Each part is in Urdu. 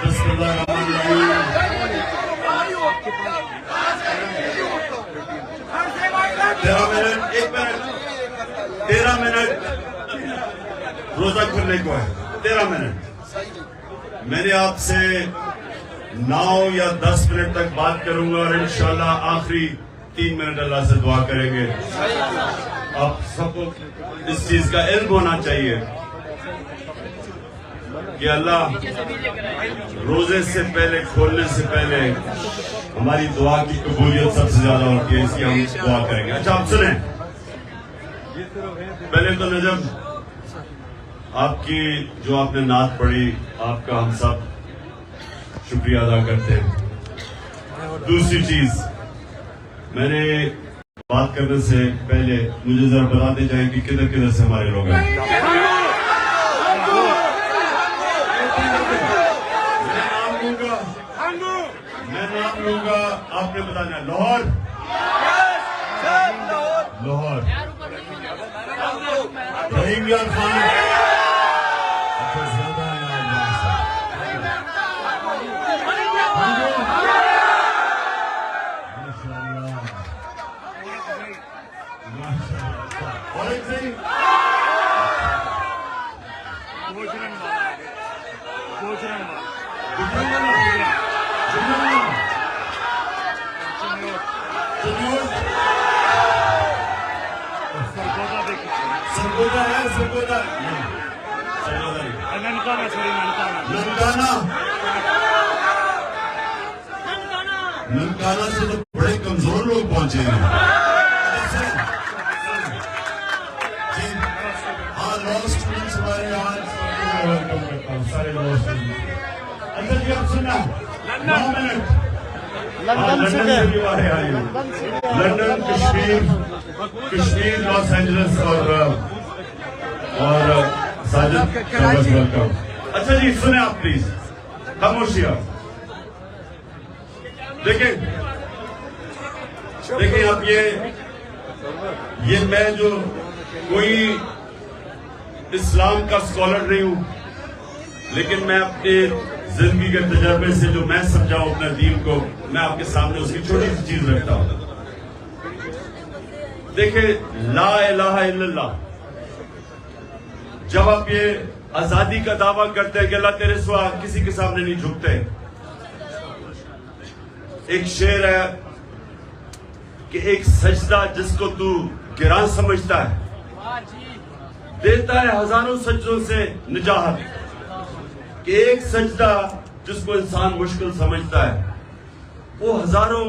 بسم اللہ الرحمن الرحیم۔ 13 منٹ روزہ کھلنے کو ہے، 13 منٹ۔ میں نے آپ سے 9 یا 10 منٹ تک بات کروں گا اور انشاءاللہ آخری 3 منٹ اللہ سے دعا کریں گے۔ آپ سب کو اس چیز کا علم ہونا چاہیے کہ اللہ روزے سے پہلے، کھولنے سے پہلے ہماری دعا کی قبولیت سب سے زیادہ ہوتی ہے، اس لیے ہم دعا کریں گے۔ اچھا آپ سنیں، پہلے تو نجم آپ کی جو آپ نے نعت پڑھی، آپ کا ہم سب شکریہ ادا کرتے ہیں۔ دوسری چیز، میں نے بات کرنے سے پہلے مجھے ذرا بتاتے جائیں کہ کدھر کدھر سے ہمارے لوگ ہیں۔ میں نام لوں گا، آپ نے بتانا ہے۔ لاہور، لاہور، رحیم یار خان، اچھا زیادہ ہے اور ایک صحیح سرگودا ہے، سرگودا ننکانہ سے تو بڑے کمزور لوگ پہنچے ہیں۔ ہاں، لاء اسٹوڈنٹس ہمارے یہاں ویلکم کرتا ہوں، سارے لاء اسٹوڈنٹس۔ اچھا جی اب سننا، 9 منٹ لندن سے بھی آئے آئی، لندن، کشمیر، لاس اینجلس اور ساجد ویلکم۔ اچھا جی سنیں آپ پلیز، خاموشی آپ دیکھیں آپ، یہ میں جو کوئی اسلام کا اسکالر نہیں ہوں، لیکن میں اپنے زندگی کے تجربے سے جو میں سمجھاؤں اپنے دین کو، میں آپ کے سامنے اس کی چھوٹی سی چیز رکھتا ہوں۔ دیکھیں، لا الہ الا اللہ، جب آپ یہ آزادی کا دعویٰ کرتے ہیں کہ اللہ تیرے سوا کسی کے سامنے نہیں جھکتے، ایک شعر ہے کہ ایک سجدہ جس کو تو گراں سمجھتا ہے دیتا ہے ہزاروں سجدوں سے نجات، کہ ایک سجدہ جس کو انسان مشکل سمجھتا ہے وہ ہزاروں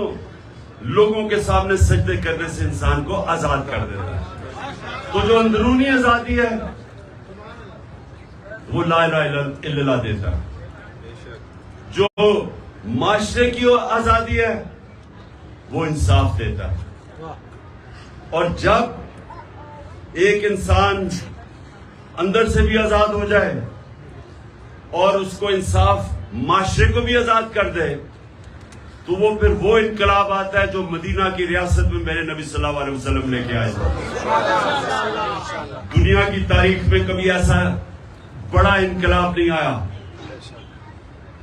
لوگوں کے سامنے سجدے کرنے سے انسان کو آزاد کر دیتا ہے۔ تو جو اندرونی آزادی ہے وہ لا الہ الا اللہ دیتا ہے، جو معاشرے کی آزادی ہے وہ انصاف دیتا ہے۔ اور جب ایک انسان اندر سے بھی آزاد ہو جائے اور اس کو انصاف معاشرے کو بھی آزاد کر دے تو وہ پھر وہ انقلاب آتا ہے جو مدینہ کی ریاست میں میرے نبی صلی اللہ علیہ وسلم لے کے آئے۔ دنیا کی تاریخ میں کبھی ایسا بڑا انقلاب نہیں آیا۔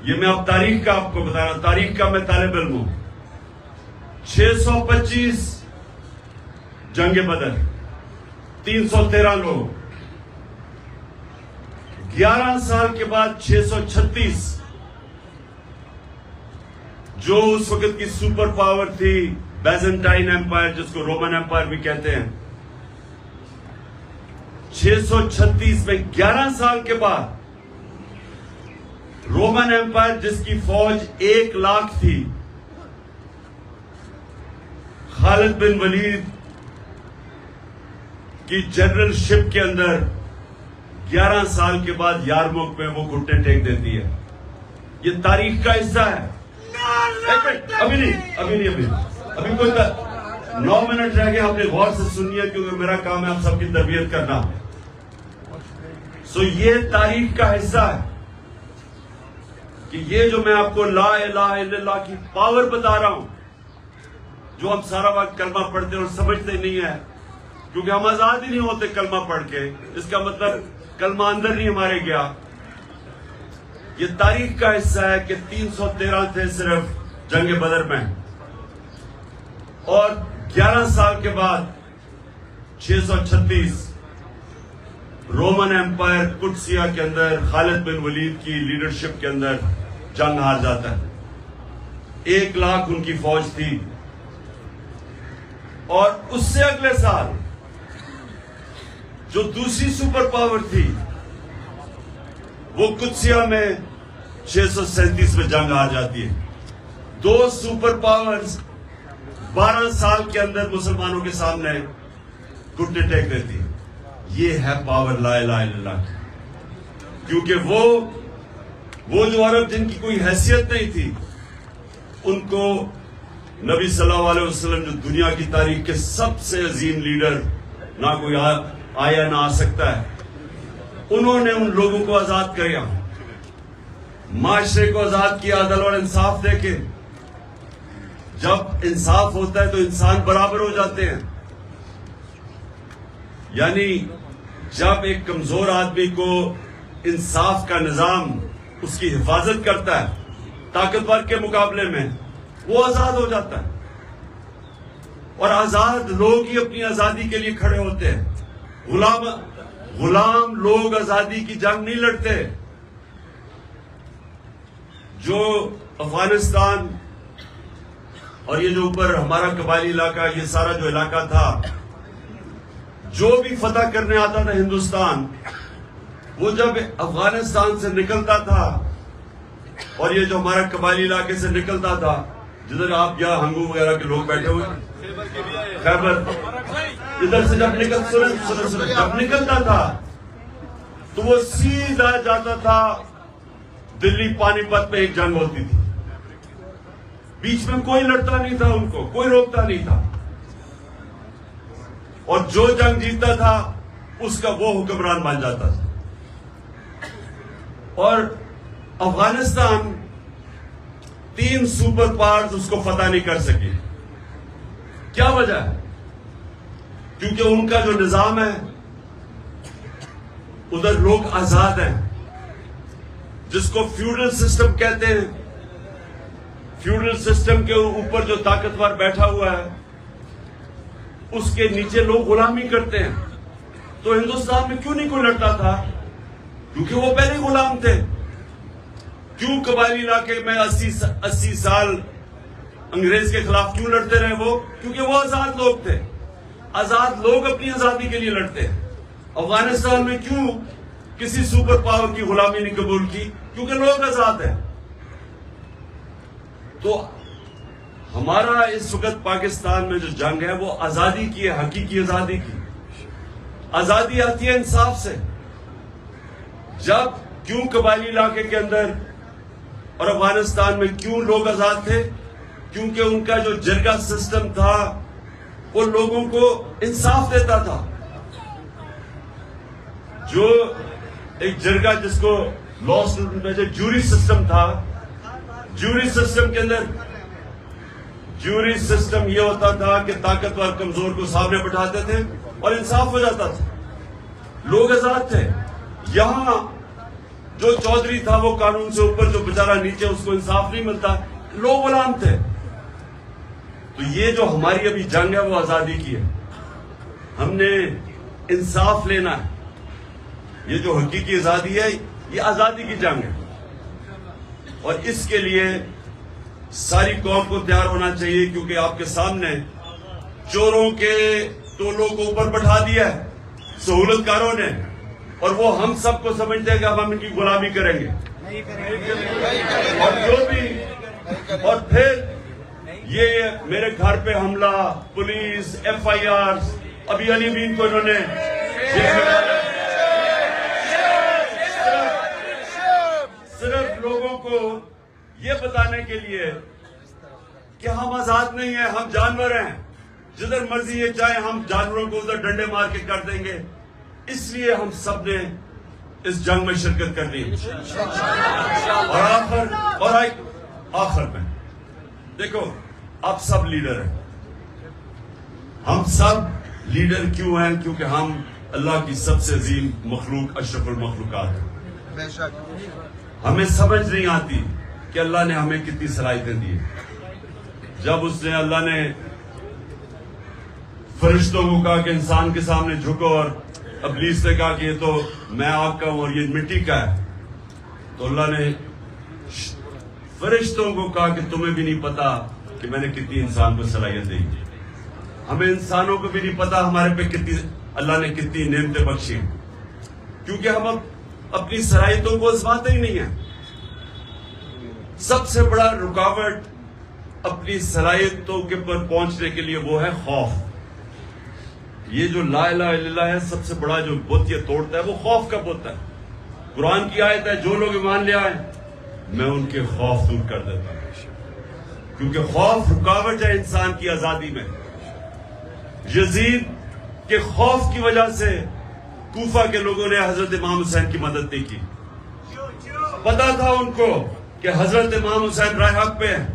یہ میں اب تاریخ کا آپ کو بتا رہا ہوں، تاریخ کا میں طالب علم ہوں۔ 625 جنگ بدر، 313 لوگ، 11 سال کے بعد 636، جو اس وقت کی سپر پاور تھی بیزنٹائن ایمپائر، جس کو رومن ایمپائر بھی کہتے ہیں، 636 میں 11 سال کے بعد رومن ایمپائر جس کی فوج 1 لاکھ تھی، خالد بن ولید کی جنرل شپ کے اندر 11 سال کے بعد یارموک میں وہ گھٹنے ٹیک دیتی ہے۔ یہ تاریخ کا حصہ ہے۔ ابھی کوئی 9 منٹ رہ گئے، آپ نے غور سے سنیے کیونکہ میرا کام ہے آپ سب کی تربیت کرنا۔ یہ تاریخ کا حصہ ہے کہ یہ جو میں آپ کو لا الہ الا اللہ کی پاور بتا رہا ہوں، جو ہم سارا وقت کلمہ پڑھتے اور سمجھتے نہیں ہیں، کیونکہ ہم آزاد ہی نہیں ہوتے کلمہ پڑھ کے، اس کا مطلب کلمہ اندر نہیں ہمارے گیا۔ یہ تاریخ کا حصہ ہے کہ 313 تھے صرف جنگ بدر میں، اور 11 سال کے بعد 636 رومن ایمپائر قدسیہ کے اندر خالد بن ولید کی لیڈرشپ کے اندر جنگ ہار جاتا ہے. 1 لاکھ ان کی فوج تھی، اور اس سے اگلے سال جو دوسری سپر پاور تھی وہ قدسیہ میں 637 میں جنگ ہار جاتی ہے. 2 سپر پاورز 12 سال کے اندر مسلمانوں کے سامنے گھٹنے ٹیک دیتی ہے. یہ ہے پاور لا الہ الا اللہ کی. کیونکہ وہ جو عرب جن کی کوئی حیثیت نہیں تھی، ان کو نبی صلی اللہ علیہ وسلم جو دنیا کی تاریخ کے سب سے عظیم لیڈر، نہ کوئی آیا نہ آ سکتا ہے، انہوں نے ان لوگوں کو آزاد کیا، معاشرے کو آزاد کیا، عدل اور انصاف دے کے. جب انصاف ہوتا ہے تو انسان برابر ہو جاتے ہیں. یعنی جب ایک کمزور آدمی کو انصاف کا نظام اس کی حفاظت کرتا ہے طاقتور کے مقابلے میں، وہ آزاد ہو جاتا ہے. اور آزاد لوگ ہی اپنی آزادی کے لیے کھڑے ہوتے ہیں. غلام لوگ آزادی کی جنگ نہیں لڑتے. جو افغانستان اور یہ جو اوپر ہمارا قبائلی علاقہ، یہ سارا جو علاقہ تھا، جو بھی فتح کرنے آتا تھا ہندوستان، وہ جب افغانستان سے نکلتا تھا اور یہ جو ہمارا قبائلی علاقے سے نکلتا تھا، جدھر آپ یہاں ہنگو وغیرہ کے لوگ بیٹھے ہوئے، خیبر، ادھر سے جب نکلتا تھا تو وہ سیدھا جاتا تھا دلی پانی پت میں. ایک جنگ ہوتی تھی، بیچ میں کوئی لڑتا نہیں تھا، ان کو کوئی روکتا نہیں تھا، اور جو جنگ جیتتا تھا اس کا وہ حکمران بن جاتا تھا. اور افغانستان 3 سپر پاورز اس کو فتح نہیں کر سکے. کیا وجہ ہے؟ کیونکہ ان کا جو نظام ہے، ادھر لوگ آزاد ہیں، جس کو فیوڈل سسٹم کہتے ہیں. فیوڈل سسٹم کے اوپر جو طاقتور بیٹھا ہوا ہے، اس کے نیچے لوگ غلامی کرتے ہیں. تو ہندوستان میں کیوں نہیں کوئی لڑتا تھا؟ کیونکہ وہ پہلے غلام تھے. کیوں قبائلی علاقے میں 80 سال انگریز کے خلاف کیوں لڑتے رہے وہ؟ کیونکہ وہ آزاد لوگ تھے. آزاد لوگ اپنی آزادی کے لیے لڑتے ہیں. افغانستان میں کیوں کسی سپر پاور کی غلامی نہیں قبول کی؟ کیونکہ لوگ آزاد ہیں. تو ہمارا اس وقت پاکستان میں جو جنگ ہے وہ آزادی کی ہے، حقیقی آزادی کی. آزادی آتی ہے انصاف سے. جب کیوں قبائلی علاقے کے اندر اور افغانستان میں کیوں لوگ آزاد تھے؟ کیونکہ ان کا جو جرگہ سسٹم تھا وہ لوگوں کو انصاف دیتا تھا. جو ایک جرگہ جس کو لا میں جو جوری سسٹم تھا، جوری سسٹم کے اندر جوری سسٹم یہ ہوتا تھا کہ طاقتور کمزور کو سامنے بٹھاتے تھے اور انصاف ہو جاتا تھا. لوگ آزاد تھے. یہاں جو چودھری تھا وہ قانون سے اوپر، جو بیچارہ نیچے، اس کو انصاف نہیں ملتا. لوگ غلام تھے. تو یہ جو ہماری ابھی جنگ ہے وہ آزادی کی ہے. ہم نے انصاف لینا ہے. یہ جو حقیقی آزادی ہے یہ آزادی کی جنگ ہے، اور اس کے لیے ساری قوم کو تیار ہونا چاہیے. کیونکہ آپ کے سامنے چوروں کے ٹولوں کو اوپر بٹھا دیا ہے سہولت کاروں نے، اور وہ ہم سب کو سمجھتے ہیں کہ ہم ان کی غلامی کریں گے. اور جو بھی، اور پھر یہ میرے گھر پہ حملہ، پولیس، FIR، ابھی علی مین کو انہوں نے صرف لوگوں کو یہ بتانے کے لیے کہ ہم آزاد نہیں ہیں، ہم جانور ہیں، جدھر مرضی یہ چاہے ہم جانوروں کو ادھر ڈنڈے مار کے کر دیں گے. اس لیے ہم سب نے اس جنگ میں شرکت کرنی. اور آخر میں دیکھو، آپ سب لیڈر ہیں. ہم سب لیڈر کیوں ہیں؟ کیونکہ ہم اللہ کی سب سے عظیم مخلوق، اشرف المخلوقات ہیں. ہمیں سمجھ نہیں آتی کہ اللہ نے ہمیں کتنی صلاحیتیں دی. جب اس نے اللہ نے فرشتوں کو کہا کہ انسان کے سامنے جھکو، اور ابلیس نے کہا کہ یہ تو میں آگ کا ہوں اور یہ مٹی کا ہے، تو اللہ نے فرشتوں کو کہا کہ تمہیں بھی نہیں پتا کہ میں نے کتنی انسان کو صلاحیت دی. ہمیں انسانوں کو بھی نہیں پتا ہمارے پہ کتنی اللہ نے کتنی نعمتیں بخشی، کیونکہ ہم اپنی صلاحیتوں کو آزماتے ہی نہیں ہیں. سب سے بڑا رکاوٹ اپنی صلاحیتوں کے پر پہنچنے کے لیے وہ ہے خوف. یہ جو لا الہ الا اللہ ہے، سب سے بڑا جو بت یہ توڑتا ہے وہ خوف کا بت ہے. قرآن کی آیت ہے جو لوگ ایمان لے آئے میں ان کے خوف دور کر دیتا ہوں، کیونکہ خوف رکاوٹ ہے انسان کی آزادی میں. یزید کے خوف کی وجہ سے کوفہ کے لوگوں نے حضرت امام حسین کی مدد نہیں کی. پتا تھا ان کو کہ حضرت امام حسین راہ حق پہ ہیں،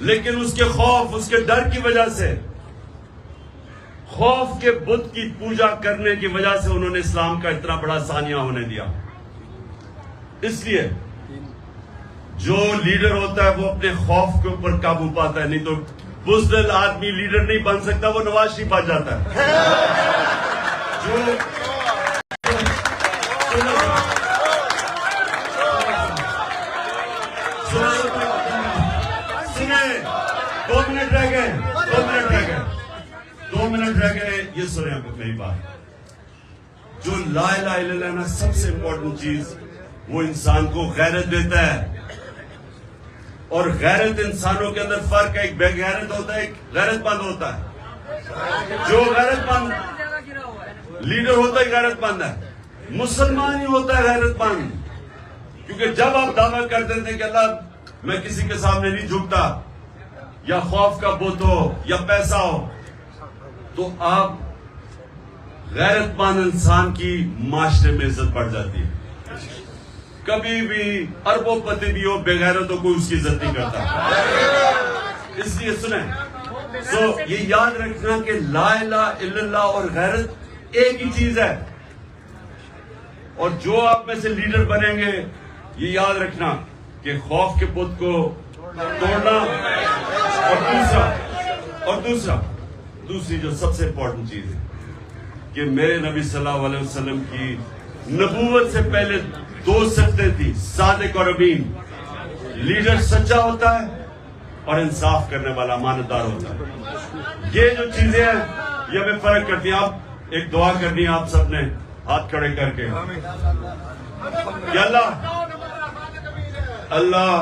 لیکن اس کے خوف، اس کے ڈر کی وجہ سے، خوف کے بت کی پوجا کرنے کی وجہ سے انہوں نے اسلام کا اتنا بڑا سانیہ ہونے دیا. اس لیے جو لیڈر ہوتا ہے وہ اپنے خوف کے اوپر قابو پاتا ہے، نہیں تو بزدل آدمی لیڈر نہیں بن سکتا، وہ نواز شریف بن جاتا ہے. دو منٹ رہ گئے، یہ سنیں میری بات. جو لا الہ الا اللہ نا، سب سے امپورٹنٹ چیز وہ انسان کو غیرت دیتا ہے. اور غیرت انسانوں کے اندر فرق ہے، ایک بے غیرت ہوتا ہے، ایک غیرت مند ہوتا ہے. جو غیرت مند لیڈر ہوتا ہے غیرت مند ہے. مسلمان ہی ہوتا ہے غیرت مند، کیونکہ جب آپ دعویٰ کر دیتے ہیں کہ اللہ میں کسی کے سامنے نہیں جھکتا، یا خوف کا بت ہو یا پیسہ ہو، تو آپ غیرت مند انسان کی معاشرے میں عزت بڑھ جاتی ہے. کبھی بھی اربوں پتی بھی ہو، بے غیرتوں کو اس کی عزت نہیں کرتا. اس لیے سنیں، یہ یاد رکھنا کہ لا الہ الا اللہ اور غیرت ایک ہی چیز ہے. اور جو آپ میں سے لیڈر بنیں گے، یہ یاد رکھنا کہ خوف کے بت کو توڑنا، اور دوسری جو سب سے امپورٹنٹ چیز ہے کہ میرے نبی صلی اللہ علیہ وسلم کی نبوت سے پہلے 2 صفتیں تھی، صادق اور امین. لیڈر سچا ہوتا ہے اور انصاف کرنے والا، امانتدار ہوتا ہے. یہ جو چیزیں ہیں یہ ہمیں فرق کرتی ہیں. آپ ایک دعا کرنی ہے آپ سب نے ہاتھ کھڑے کر کے کہ اللہ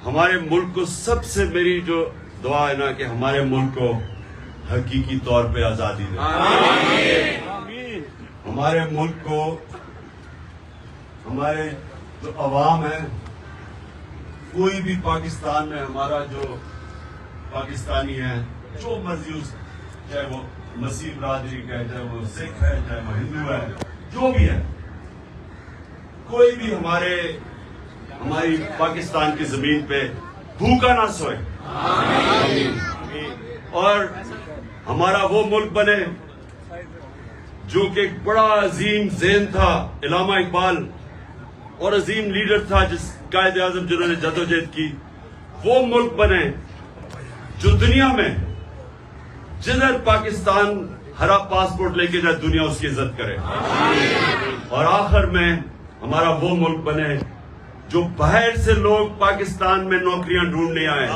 ہمارے ملک کو، سب سے میری جو دعا ہے نا کہ ہمارے ملک کو حقیقی طور پہ آزادی دے. ہمارے ملک کو، ہمارے جو عوام ہے، کوئی بھی پاکستان میں ہمارا جو پاکستانی ہے، جو مرضی اس، چاہے وہ مسیح برادری کا ہے، چاہے وہ سکھ ہے، چاہے وہ ہندو ہے، جو بھی ہے، کوئی بھی ہماری پاکستان کی زمین پہ بھوکا نہ سوئے. اور ہمارا وہ ملک بنے جو کہ ایک بڑا عظیم ذہن تھا علامہ اقبال، اور عظیم لیڈر تھا جس قائد اعظم جنہوں نے جدوجہد کی. وہ ملک بنے جو دنیا میں جدھر پاکستان ہرا پاسپورٹ لے کے جائے، دنیا اس کی عزت کرے. اور آخر میں ہمارا وہ ملک بنے جو باہر سے لوگ پاکستان میں نوکریاں ڈھونڈنے آئے.